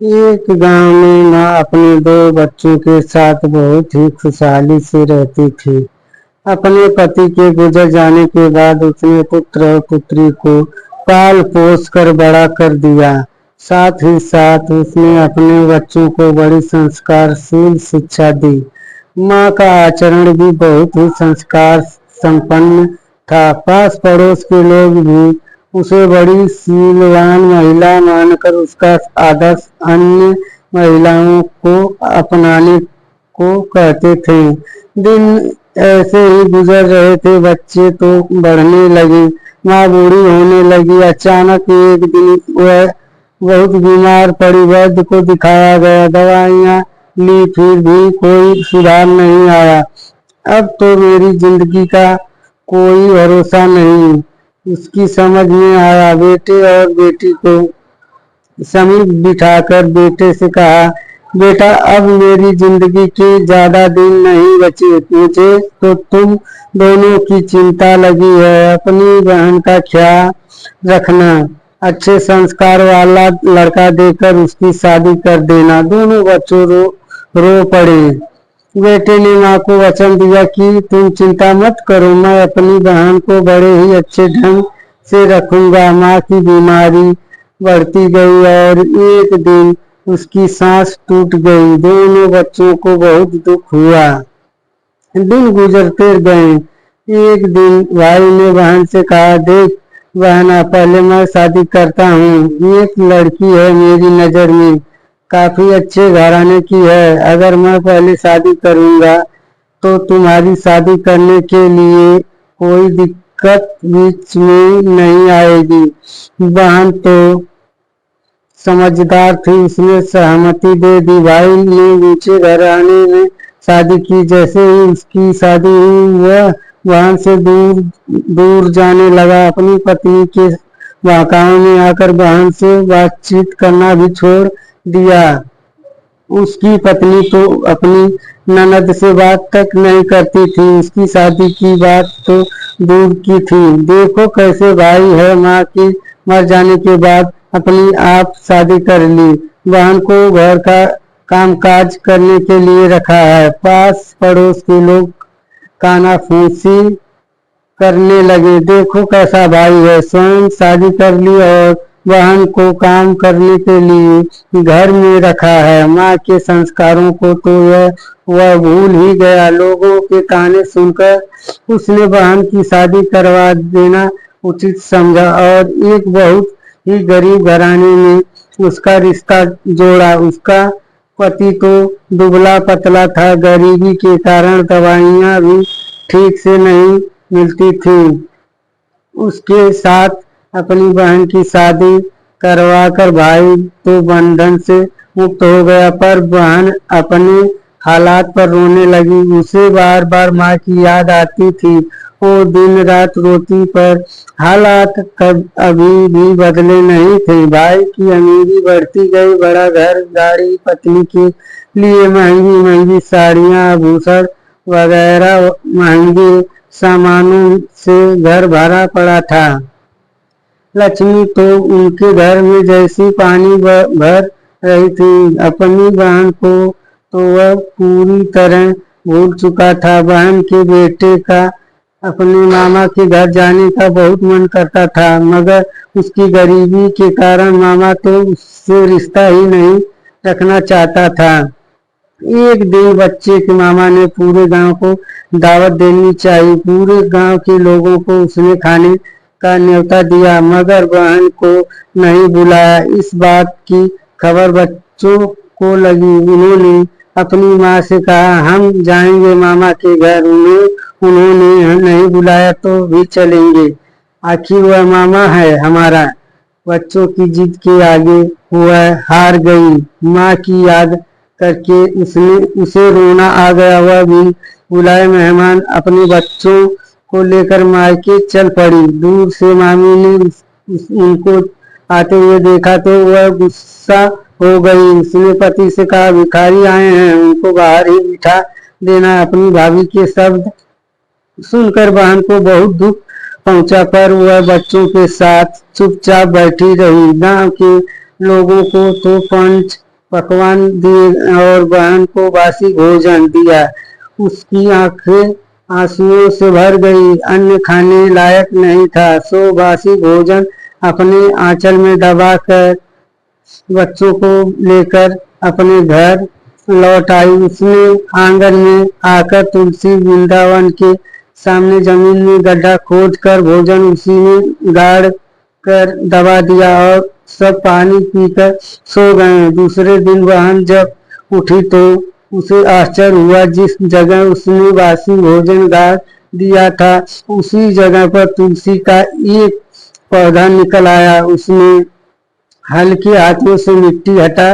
एक गांव में माँ अपने दो बच्चों के साथ बहुत ही खुशहाली से रहती थी। अपने पति के गुजर जाने के बाद उसने पुत्र और पुत्री को पाल पोस कर बड़ा कर दिया। साथ ही साथ उसने अपने बच्चों को बड़ी संस्कारशील शिक्षा दी। माँ का आचरण भी बहुत ही संस्कार संपन्न था। पास पड़ोस के लोग भी उसे बड़ी शीलवान महिला मानकर उसका आदर्श अन्य महिलाओं को अपनाने को कहते थे। दिन ऐसे ही गुजर रहे थे। बच्चे तो बढ़ने लगे, माँ बूढ़ी होने लगी। अचानक एक दिन वह बहुत बीमार पड़ी। वैद्य को दिखाया गया, दवाइयाँ ली, फिर भी कोई सुधार नहीं आया। अब तो मेरी जिंदगी का कोई भरोसा नहीं। उसकी समझ में आया। बेटे और बेटी को समीप बिठाकर बेटे से कहा, बेटा अब मेरी जिंदगी के ज्यादा दिन नहीं बचे। मुझे तो तुम दोनों की चिंता लगी है। अपनी बहन का ख्याल रखना। अच्छे संस्कार वाला लड़का देकर उसकी शादी कर देना। दोनों बच्चों रो पड़े। बेटे ने माँ को वचन दिया कि तुम चिंता मत करो, मैं अपनी बहन को बड़े ही अच्छे ढंग से रखूंगा। माँ की बीमारी बढ़ती गई और एक दिन उसकी सांस टूट गई। दोनों बच्चों को बहुत दुख हुआ। दिन गुजरते गए। एक दिन भाई ने बहन से कहा, देख बहना, पहले मैं शादी करता हूँ। एक लड़की है मेरी नजर में, काफी अच्छे घराने की है। अगर मैं पहले शादी करूंगा तो तुम्हारी शादी करने के लिए कोई दिक्कत बीच में नहीं आएगी। बहन तो समझदार थी, उसने सहमति दे दी। भाई ने ऊंचे घराने में शादी की। जैसे ही उसकी शादी हुई वह वहां से दूर दूर जाने लगा। अपनी पत्नी के बहकावे में आकर बहन से बातचीत करना भी छोड़ दिया। उसकी पत्नी तो अपनी ननद से बात तक नहीं करती थी। उसकी शादी की बात तो दूर की थी। देखो कैसे भाई है, माँ के मर जाने के बाद अपनी आप शादी कर ली। बहन को घर का कामकाज करने के लिए रखा है। पास पड़ोस के लोग कानाफूसी करने लगे। देखो कैसा भाई है, स्वयं शादी कर ली और बहन को काम करने के लिए घर में रखा है। माँ के संस्कारों को तो वह भूल ही गया। लोगों के कहने सुनकर उसने बहन की शादी करवा देना उचित समझा और एक बहुत ही गरीब घराने में उसका रिश्ता जोड़ा। उसका पति तो दुबला पतला था। गरीबी के कारण दवाइयाँ भी ठीक से नहीं मिलती थी। उसके साथ अपनी बहन की शादी करवाकर भाई तो बंधन से मुक्त हो गया, पर बहन अपने हालात पर रोने लगी। उसे बार बार माँ की याद आती थी। वो दिन रात रोती, पर हालात कब अभी भी बदले नहीं थे। भाई की अमीरी बढ़ती गई, बड़ा घर, गाड़ी, पत्नी के लिए महंगी महंगी साड़ियाँ, आभूषण वगैरह महंगे सामानों से घर भरा पड़ा था। लक्ष्मी तो उनके घर में जैसी पानी भर रही थी। अपनी बहन को तो वह पूरी तरह भूल चुका था। बहन के बेटे का अपने मामा के घर जाने का बहुत मन करता था, मगर उसकी गरीबी के कारण मामा तो उससे रिश्ता ही नहीं रखना चाहता था। एक दिन बच्चे के मामा ने पूरे गांव को दावत देनी चाहिए। पूरे गांव के लोगों को उसने खाने का न्योता दिया, मगर बहन को नहीं बुलाया। इस बात की खबर बच्चों को लगी। उन्होंने अपनी माँ से कहा, हम जाएंगे मामा के घर। उन्होंने नहीं बुलाया तो भी चलेंगे, आखिर वह मामा है हमारा। बच्चों की जिद के आगे वह हार गई। माँ की याद करके उसे रोना आ गया। वह भी बुलाए मेहमान अपने बच्चों को लेकर मायके चल पड़ी। दूर से मामी ने उनको आते हुए देखा तो वह गुस्सा हो गई। उसने पति से कहा, भिखारी आए हैं, उनको बाहर ही बिठा देना। अपनी भाभी के शब्द सुनकर बहन को बहुत दुख पहुंचा, पर वह बच्चों के साथ चुपचाप बैठी रही। गांव के लोगों को तो पंच पकवान दिए और बहन को बासी भोजन दिया। उसकी आंखें आंसुओं से भर गई, अन्न खाने लायक नहीं था, सो बासी भोजन अपने आंचल में दबाकर बच्चों को लेकर अपने घर लौट आई। उसने आंगन में आकर तुलसी वृंदावन के सामने जमीन में गड्ढा खोद कर भोजन उसी में गाड़ कर दबा दिया और सब पानी पीकर सो गए। दूसरे दिन बहन जब उठी तो उसे आश्चर्य हुआ, जिस जगह उसने बासी भोजन गाड़ दिया था उसी जगह पर तुलसी का एक पौधा निकल आया। उसने हल्के हाथों से मिट्टी हटा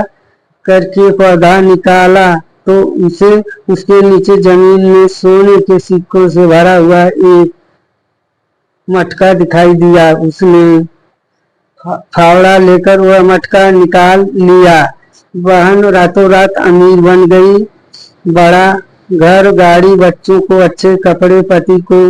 करके पौधा निकाला तो उसे उसके नीचे जमीन में सोने के सिक्कों से भरा हुआ एक मटका दिखाई दिया। उसने फावड़ा लेकर वह मटका निकाल लिया। बहन रातों रात अमीर बन गई। बड़ा घर, गाड़ी, बच्चों को अच्छे कपड़े, पति को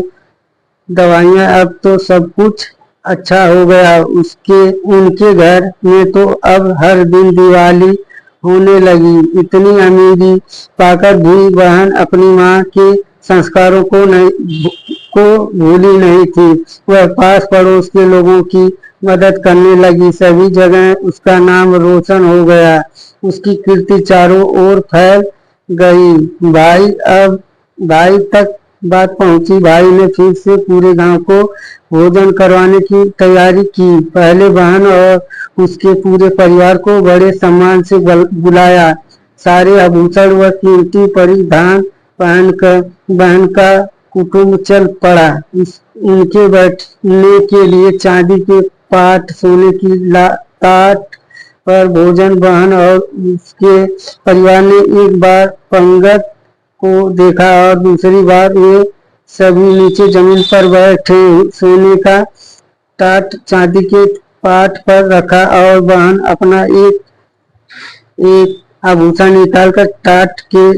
दवाइयाँ, अब तो सब कुछ अच्छा हो गया। उनके घर में तो अब हर दिन दिवाली होने लगी। इतनी अमीरी पाकर भी बहन अपनी माँ के संस्कारों को भूली नहीं थी। वह पास पड़ोस के लोगों की मदद करने लगी। सभी जगह उसका नाम रोशन हो गया। उसकी कीर्ति चारों ओर फैल गई। भाई तक बात पहुंची। भाई ने फिर से पूरे गांव को भोजन करवाने की तैयारी की। पहले बहन और उसके पूरे परिवार को बड़े सम्मान से बुलाया। सारे आभूषण व कीमती परिधान पहनकर बहन का कुटुंब चल पड़ा। उनके बैठने के लिए चांदी के पाट, सोने की ताट पर भोजन। बहन और उसके परिवार ने एक बार पंगत को देखा और दूसरी बार वे सभी नीचे जमीन पर बैठे। सोने का टाट चांदी के पाट पर रखा और बहन अपना एक एक आभूषण निकालकर टाट के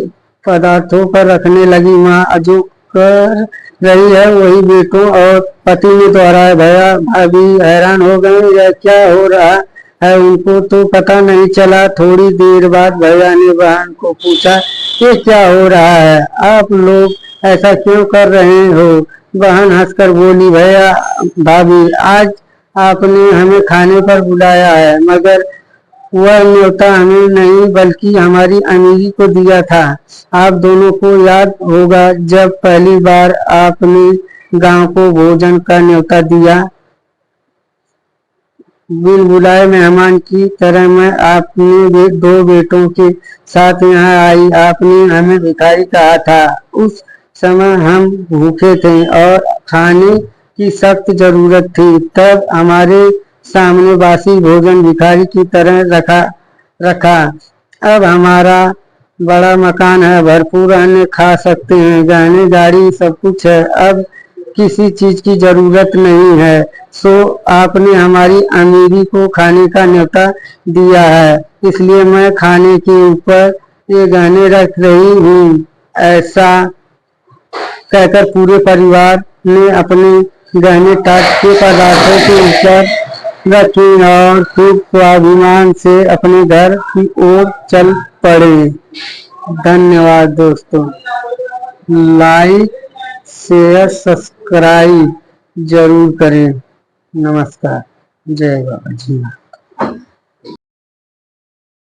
पदार्थों पर रखने लगी। माँ जो कर रही है वही बेटों और पति ने दोहराया। भैया भाभी हैरान हो गए, यह क्या हो रहा है? उनको तो पता नहीं चला। थोड़ी देर बाद भैया ने बहन को पूछा, ये क्या हो रहा है? आप लोग ऐसा क्यों कर रहे हो? बहन हंसकर बोली, भैया भाभी आज आपने हमें खाने पर बुलाया है, मगर वह न्योता हमें नहीं बल्कि हमारी अमीरी को दिया था। आप दोनों को याद होगा जब पहली बार आपने गांव को भोजन का न्योता दिया। बिन बुलाए मेहमान की तरह मैं अपने दो बेटों के साथ यहाँ आई। आपने हमें भिखारी कहा था। उस समय हम भूखे थे और खाने की सख्त जरूरत थी। तब हमारे सामने बासी भोजन भिखारी की तरह रखा। अब हमारा बड़ा मकान है, भरपूर अन्न खा सकते हैं, गहने गाड़ी सब कुछ है। अब किसी चीज की जरूरत नहीं है। सो आपने हमारी अमीरी को खाने का न्योता दिया है, इसलिए मैं खाने के ऊपर ये गहने रख रही हूँ। ऐसा कहकर पूरे परिवार ने अपने गहने टाट के पदार्थों के ऊपर रखी और खूब स्वाभिमान से अपने घर की ओर चल पड़े। धन्यवाद दोस्तों। लाइक, शेयर, सब्सक्राइब जरूर करें। नमस्कार। जय बाबा जी।